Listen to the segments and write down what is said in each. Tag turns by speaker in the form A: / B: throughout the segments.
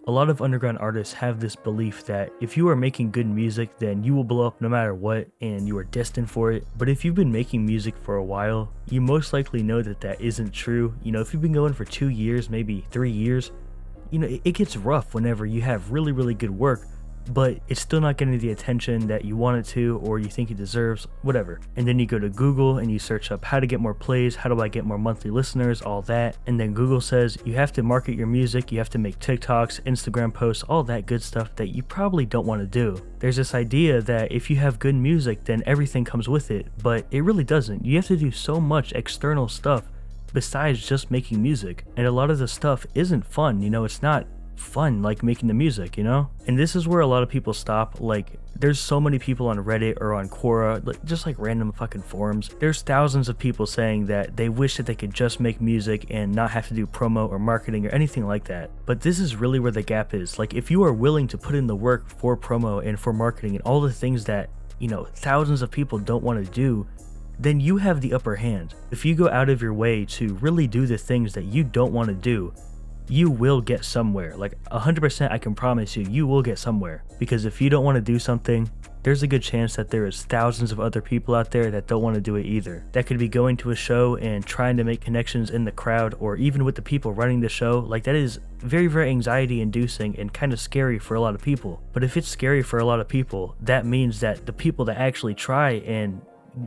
A: A lot of underground artists have this belief that if you are making good music, then you will blow up no matter what and you are destined for it. But if you've been making music for a while, you most likely know that that isn't true. You know, if you've been going for 2 years, maybe 3 years, you know, it gets rough whenever you have really, really good work, but it's still not getting the attention that you want it to or you think it deserves, whatever. And then you go to Google and you search up how to get more plays, how do I get more monthly listeners, all that. And then Google says you have to market your music, you have to make TikToks, Instagram posts, all that good stuff that you probably don't want to do. There's this idea that if you have good music, then everything comes with it, but it really doesn't. You have to do so much external stuff besides just making music. And a lot of the stuff isn't fun, you know, it's not fun like making the music, you know? And this is where a lot of people stop. Like, there's so many people on Reddit or on Quora, just like random fucking forums. There's thousands of people saying that they wish that they could just make music and not have to do promo or marketing or anything like that. But this is really where the gap is. Like, if you are willing to put in the work for promo and for marketing and all the things that, you know, thousands of people don't want to do, then you have the upper hand. If you go out of your way to really do the things that you don't want to do, you will get somewhere. Like 100%, I can promise you, you will get somewhere. Because if you don't want to do something, there's a good chance that there is thousands of other people out there that don't want to do it either. That could be going to a show and trying to make connections in the crowd or even with the people running the show. Like, that is very, very anxiety inducing and kind of scary for a lot of people. But if it's scary for a lot of people, that means that the people that actually try and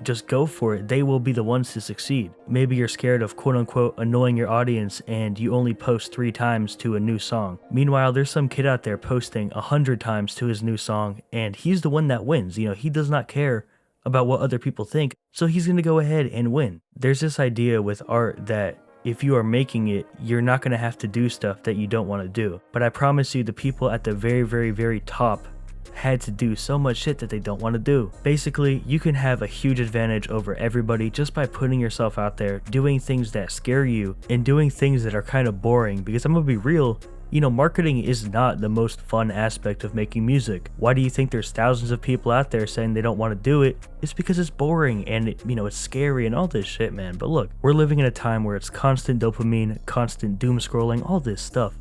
A: just go for it, they will be the ones to succeed. Maybe you're scared of quote unquote annoying your audience and you only post 3 times to a new song. Meanwhile, there's some kid out there posting 100 times to his new song and he's the one that wins. You know, he does not care about what other people think, so he's gonna go ahead and win. There's this idea with art that if you are making it, you're not gonna have to do stuff that you don't want to do. But I promise you, the people at the very, very, very top had to do so much shit that they don't want to do. Basically, you can have a huge advantage over everybody just by putting yourself out there, doing things that scare you, and doing things that are kind of boring. Because I'm gonna be real, you know, marketing is not the most fun aspect of making music. Why do you think there's thousands of people out there saying they don't want to do it? It's because it's boring and it's scary and all this shit, man. But look, we're living in a time where it's constant dopamine, constant doom scrolling, all this stuff.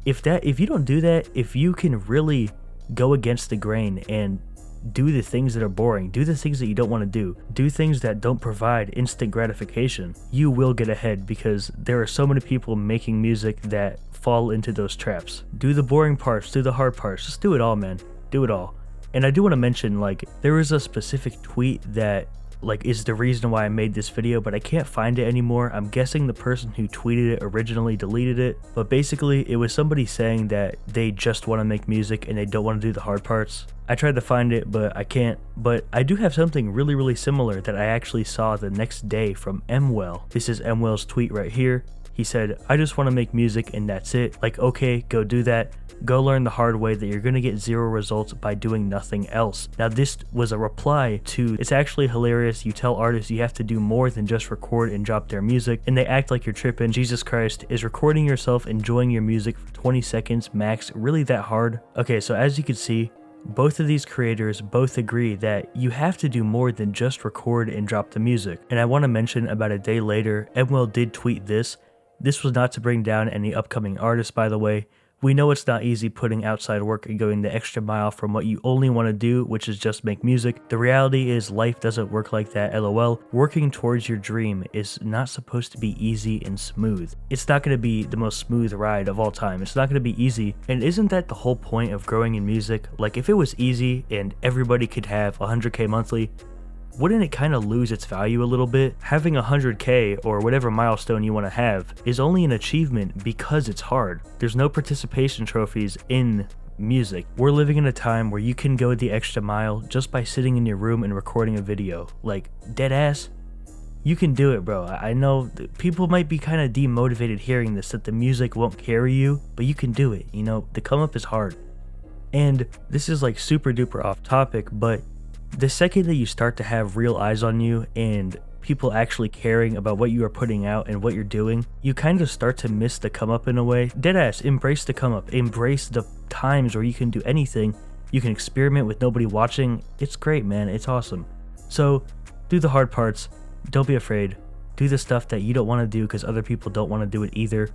A: If you don't do that, if you can really go against the grain and do the things that are boring, do the things that you don't want to do things that don't provide instant gratification, you will get ahead because there are so many people making music that fall into those traps. Do the boring parts, do the hard parts, just do it all, man. Do it all. And I do want to mention, like, there was a specific tweet that is the reason why I made this video, but I can't find it anymore. I'm guessing the person who tweeted it originally deleted it, but basically it was somebody saying that they just want to make music and they don't want to do the hard parts. I tried to find it, but I can't. But I do have something really, really similar that I actually saw the next day from Mwell. This is Mwell's tweet right here. He said, I just want to make music and that's it. Like, okay, go do that. Go learn the hard way that you're going to get 0 results by doing nothing else. Now, this was a reply to, it's actually hilarious. You tell artists you have to do more than just record and drop their music, and they act like you're tripping. Jesus Christ, is recording yourself enjoying your music for 20 seconds max really that hard? Okay, so as you can see, both of these creators both agree that you have to do more than just record and drop the music. And I want to mention, about a day later, Mwell did tweet this. This was not to bring down any upcoming artists, by the way. We know it's not easy putting outside work and going the extra mile from what you only want to do, which is just make music. The reality is life doesn't work like that, lol. Working towards your dream is not supposed to be easy and smooth. It's not going to be the most smooth ride of all time. It's not going to be easy. And isn't that the whole point of growing in music? Like, if it was easy and everybody could have 100K monthly, wouldn't it kind of lose its value a little bit? Having 100K or whatever milestone you want to have is only an achievement because it's hard. There's no participation trophies in music. We're living in a time where you can go the extra mile just by sitting in your room and recording a video. Like, dead ass, you can do it, bro. I know people might be kind of demotivated hearing this, that the music won't carry you, but you can do it. You know, the come up is hard. And this is like super duper off topic, but the second that you start to have real eyes on you and people actually caring about what you are putting out and what you're doing, you kind of start to miss the come up in a way. Deadass, embrace the come up. Embrace the times where you can do anything. You can experiment with nobody watching. It's great, man. It's awesome. So do the hard parts. Don't be afraid. Do the stuff that you don't want to do because other people don't want to do it either.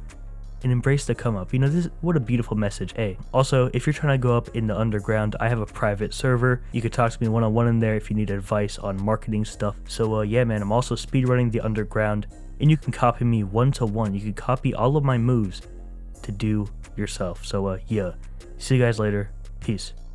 A: and embrace the come up. You know, this, what a beautiful message. Hey, also, if you're trying to go up in the underground, I have a private server. You could talk to me one-on-one in there if you need advice on marketing stuff. So yeah, man, I'm also speedrunning the underground, and you can copy me 1-to-1. You can copy all of my moves to do yourself. So yeah, see you guys later. Peace.